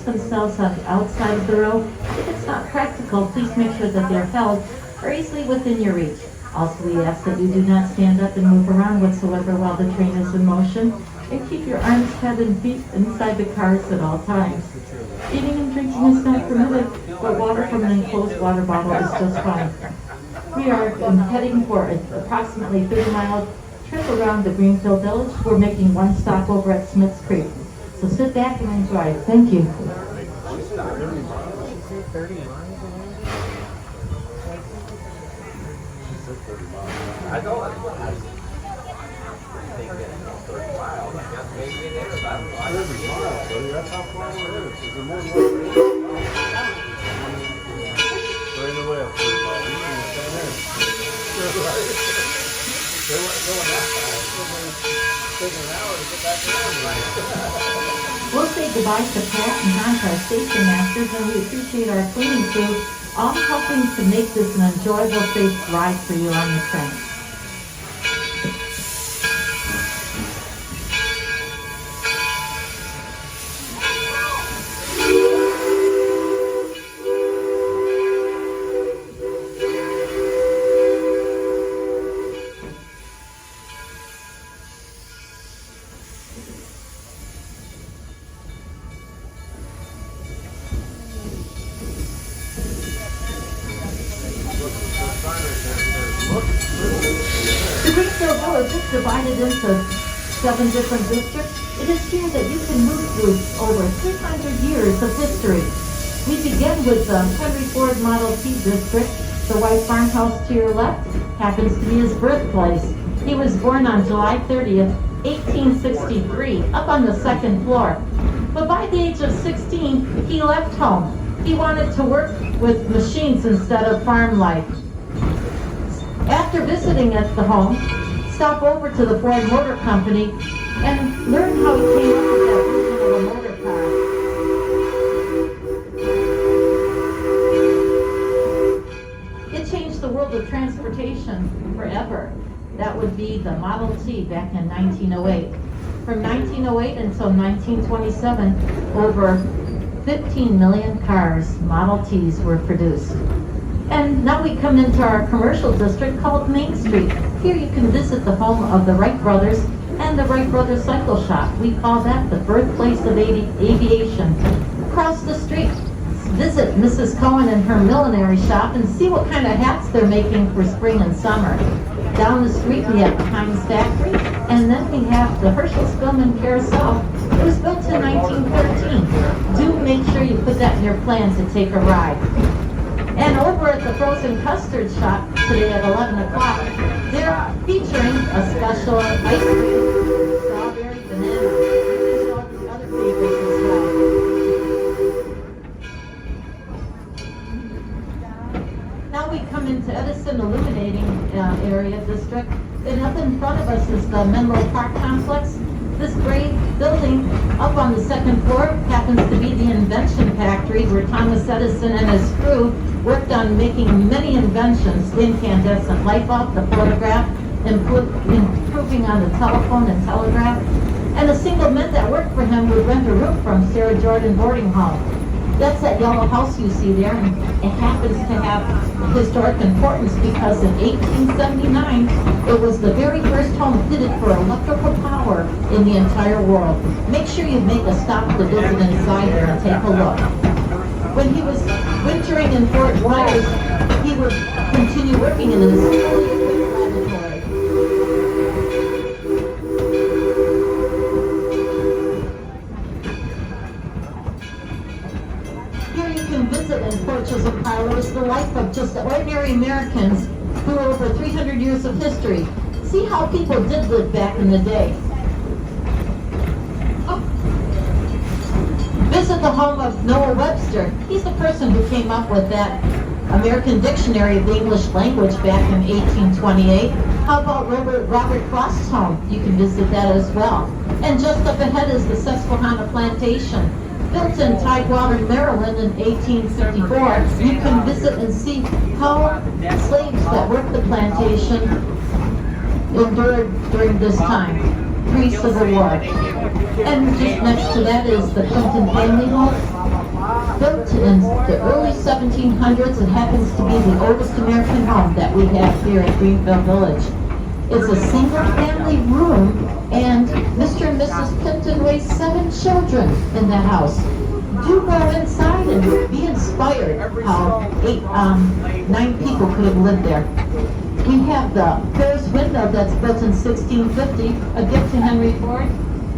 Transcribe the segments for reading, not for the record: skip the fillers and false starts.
themselves on the outside of the row. If it's not practical, please make sure that they're held or easily within your reach. Also, we ask that you do not stand up and move around whatsoever while the train is in motion, and keep your arms, head, and feet inside the cars at all times. Eating and drinking is not permitted, but water from an enclosed water bottle is just fine. We are heading for an approximately 30-mile trip around the Greenfield Village. We're making one stop over at Smith's Creek. So sit back and enjoy. Thank you. I know it. I think it's 30 miles. I guess maybe it is. I don't know. 30 miles, buddy. That's how far it is. Is there more than one? Straight away up 30 miles. You can stay there. They weren't going that fast. It's taking an hour to get back around. We'll say goodbye to Pat and Hans, our station masters, and we appreciate our cleaning crew, all helping to make this an enjoyable, safe ride for you on the train. The Greenfield Village is divided into 7 different districts. It is here that you can move through over 300 years of history. We begin with the Henry Ford Model T district. The white farmhouse to your left happens to be his birthplace. He was born on July 30th, 1863, up on the 2nd floor. But by the age of 16, he left home. He wanted to work with machines instead of farm life. After visiting at the home, stop over to the Ford Motor Company and learn how he came up with that vision of a motor car. It changed the world of transportation forever. That would be the Model T back in 1908. From 1908 until 1927, over 15 million cars, Model Ts, were produced. And now we come into our commercial district called Main Street. Here you can visit the home of the Wright brothers and the Wright Brothers Cycle Shop. We call that the birthplace of aviation. Across the street, visit Mrs. Cohen and her millinery shop and see what kind of hats they're making for spring and summer. Down the street we have the Heinz factory, and then we have the Herschel Spillman Carousel. It was built in 1913. Do make sure you put that in your plan to take a ride. And over at the Frozen Custard Shop today at 11 o'clock, they're featuring a special ice cream, strawberry, banana, and all the other favorites as well. Now we come into Edison Illuminating Area District, and up in front of us is the Menlo Park Complex. This gray building up on the 2nd floor happens to be the invention factory where Thomas Edison and his crew worked on making many inventions: incandescent light bulb, the photograph, improving on the telephone and telegraph. And a single men that worked for him would rent a room from Sarah Jordan Boarding Home. That's that yellow house you see there, and it happens to have historic importance because in 1879, it was the very first home fitted for electrical power in the entire world. Make sure you make a stop to visit inside there and take a look. When he was wintering in Fort Myers, he would continue working in his laboratory. Here you can visit in Porches and Parlors the life of just ordinary Americans through over 300 years of history. See how people did live back in the day. Visit the home of Noah Webster. He's the person who came up with that American Dictionary of the English Language back in 1828. How about Robert Frost's home? You can visit that as well. And just up ahead is the Susquehanna Plantation. Built in Tidewater, Maryland in 1854. You can visit and see how slaves that worked the plantation endured during this time. pre-Civil War. And just next to that is the Clinton family home. Built in the early 1700s, it happens to be the oldest American home that we have here at Greenfield Village. It's a single family room, and Mr. and Mrs. Clinton raised 7 children in that house. Do go inside and be inspired how 9 people could have lived there. We have the Paris window that's built in 1650, a gift to Henry Ford.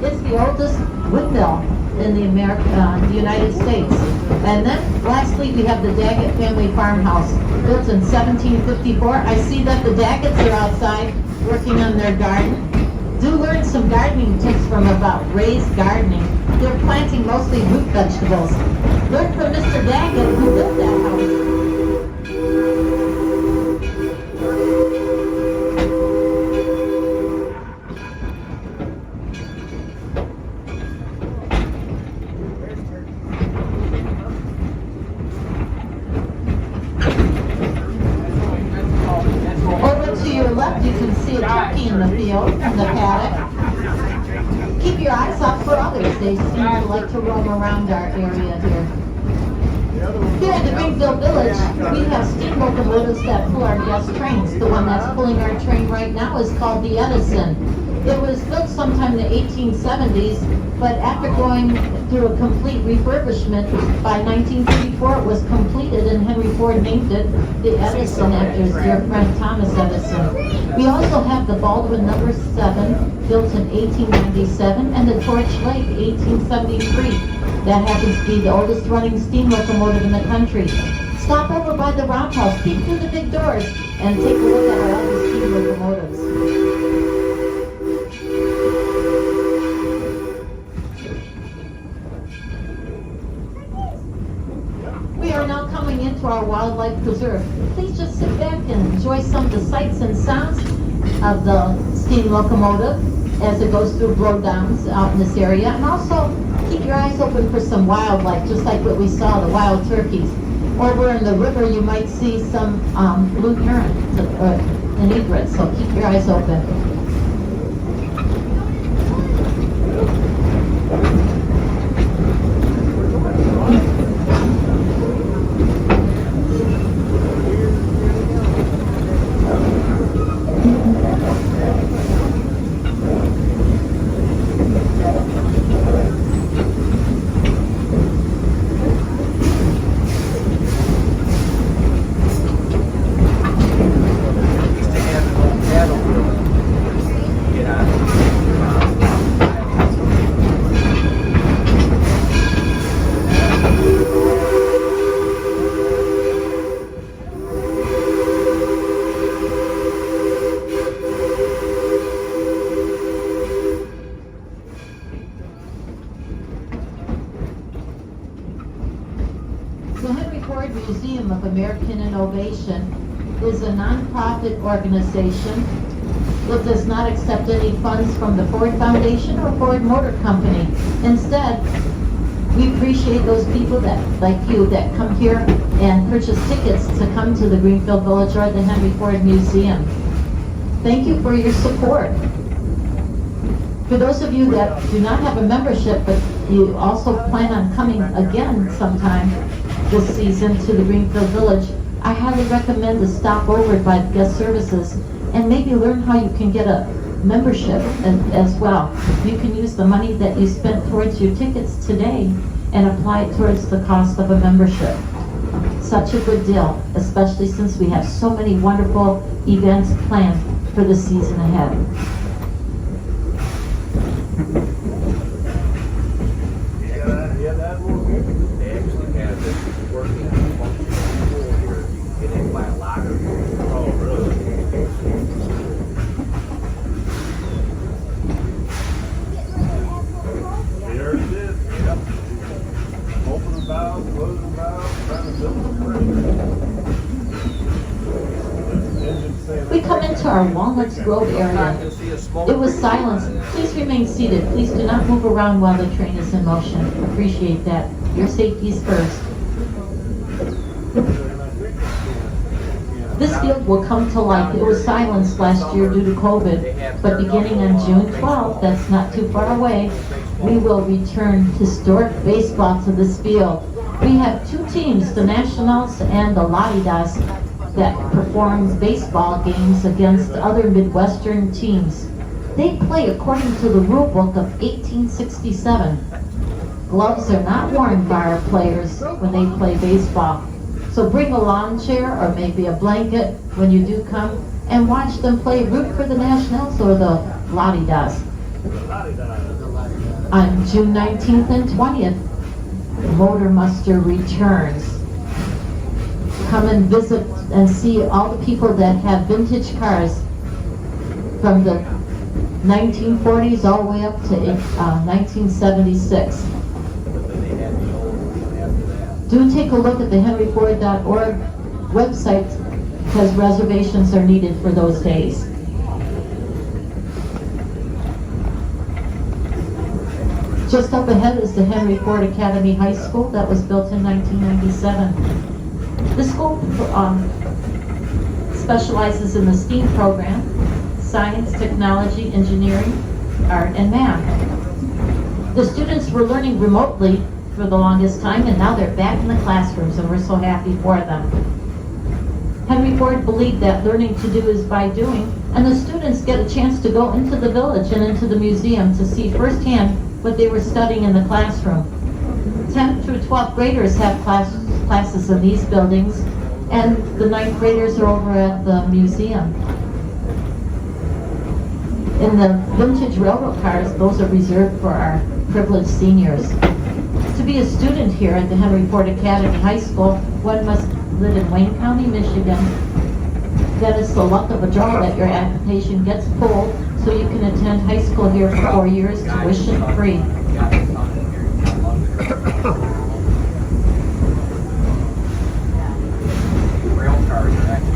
It's the oldest windmill in the United States. And then lastly, we have the Daggett family farmhouse, built in 1754. I see that the Daggets are outside working on their garden. Do learn some gardening tips from about raised gardening. They're planting mostly root vegetables. Learn from Mr. Daggett, who built that house. Left, you can see a turkey in the field, in the paddock. Keep your eyes out for others. They seem to like to roam around our area here. Here in the Greenfield Village, we have steam locomotives that pull our gas trains. The one that's pulling our train right now is called the Edison. It was built sometime in the 1870s, but after going through a complete refurbishment, by 1934 it was completed and Henry Ford named it the Edison after his dear friend Thomas Edison. We also have the Baldwin number 7, built in 1897, and the Torch Lake, 1873. That happens to be the oldest running steam locomotive in the country. Stop over by the roundhouse, peek through the big doors, and take a look at our other steam locomotives. We are now coming into our wildlife preserve. Please just sit back and enjoy some of the sights and sounds of the steam locomotive as it goes through blowdowns out in this area. And also keep your eyes open for some wildlife, just like what we saw, the wild turkeys. Over in the river you might see some blue heron and egrets, so keep your eyes open. Museum of American Innovation is a non-profit organization. It does not accept any funds from the Ford Foundation or Ford Motor Company. Instead, we appreciate those people that, like you, that come here and purchase tickets to come to the Greenfield Village or the Henry Ford Museum. Thank you for your support. For those of you that do not have a membership, but you also plan on coming again sometime this season to the Greenfield Village, I highly recommend to stop over by guest services and maybe learn how you can get a membership as well. You can use the money that you spent towards your tickets today and apply it towards the cost of a membership. Such a good deal, especially since we have so many wonderful events planned for the season ahead. Yeah, that will be. They actually have this working function here. You can get in by a locker. Oh, really? There it is. Yep. Open the valve, close the valve, trying to build We come into our Walnuts Grove area. It was silence. Please remain seated. Please do not move around while the train is in motion. Appreciate that. Your safety is first. This field will come to life. It was silenced last year due to COVID, but beginning on June 12th, that's not too far away, we will return historic baseball to this field. We have two teams, the Nationals and the Latidas, that perform baseball games against other Midwestern teams. They play according to the rule book of 1867. Gloves are not worn by our players when they play baseball. So bring a lawn chair or maybe a blanket when you do come and watch them play. Root for the Nationals or the Latidas. On June 19th and 20th, Motor Muster returns. Come and visit and see all the people that have vintage cars from the 1940s all the way up to 1976. Do take a look at the henryford.org website because reservations are needed for those days. Just up ahead is the Henry Ford Academy High School that was built in 1997. The school specializes in the STEAM program, science, technology, engineering, art, and math. The students were learning remotely for the longest time, and now they're back in the classrooms, and we're so happy for them. Henry Ford believed that learning to do is by doing, and the students get a chance to go into the village and into the museum to see firsthand what they were studying in the classroom. 10th through 12th graders have classes in these buildings, and the 9th graders are over at the museum. In the vintage railroad cars, those are reserved for our privileged seniors. To be a student here at the Henry Ford Academy High School, one must live in Wayne County, Michigan. That is the luck of a draw that your application gets pulled so you can attend high school here for 4 years tuition free. Rail cars are actually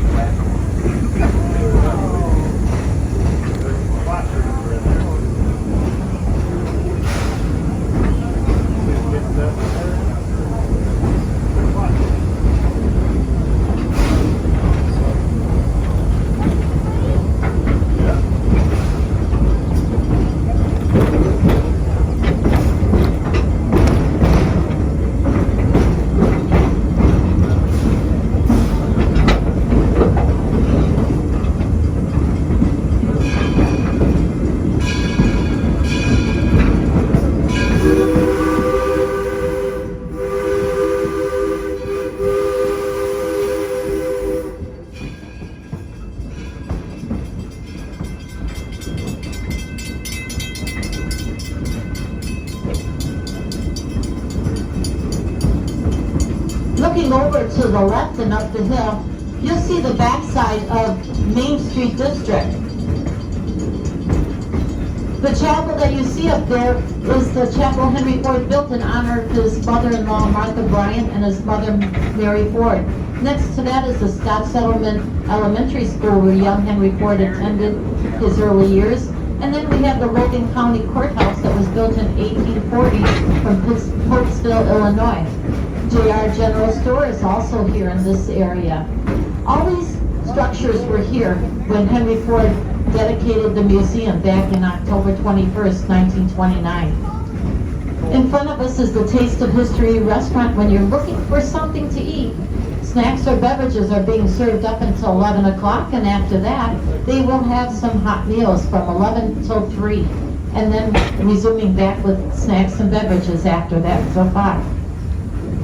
Looking over to the left and up the hill, you'll see the backside of Main Street District. The chapel that you see up there is the chapel Henry Ford built in honor of his mother-in-law Martha Bryant and his mother Mary Ford. Next to that is the Scott Settlement Elementary School where young Henry Ford attended his early years. And then we have the Logan County Courthouse that was built in 1840 from Pottsville, Illinois. JR General Store is also here in this area. All these structures were here when Henry Ford dedicated the museum back in October 21st, 1929. In front of us is the Taste of History restaurant. When you're looking for something to eat, snacks or beverages are being served up until 11 o'clock, and after that, they will have some hot meals from 11 till 3, and then resuming back with snacks and beverages after that until 5.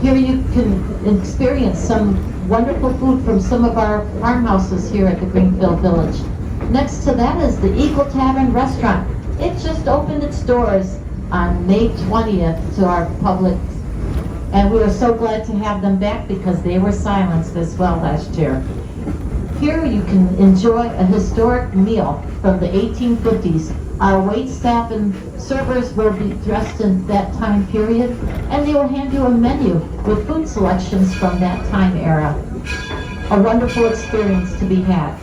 Here you can experience some wonderful food from some of our farmhouses here at the Greenfield Village. Next to that is the Eagle Tavern Restaurant. It just opened its doors on May 20th to our public, and we are so glad to have them back because they were silenced as well last year. Here you can enjoy a historic meal from the 1850s. Our wait staff and servers will be dressed in that time period, and they will hand you a menu with food selections from that time era. A wonderful experience to be had.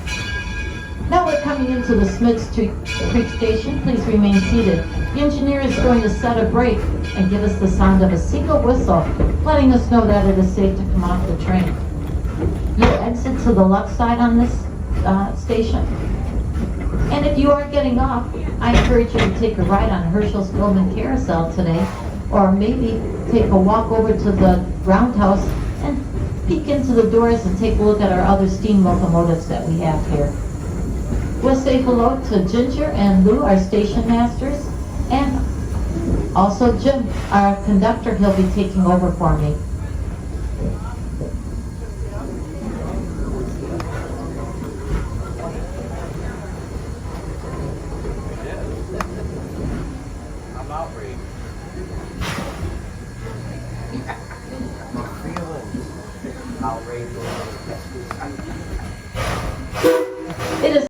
Now we're coming into the Smith Creek Station. Please remain seated. The engineer is going to set a brake and give us the sound of a single whistle, letting us know that it is safe to come off the train. You exit to the left side on this station. And if you are getting off, I encourage you to take a ride on Herschel's Gilman Carousel today, or maybe take a walk over to the roundhouse and peek into the doors and take a look at our other steam locomotives that we have here. We'll say hello to Ginger and Lou, our station masters, and also Jim, our conductor. He'll be taking over for me. I'm outraged. My feelings outraged.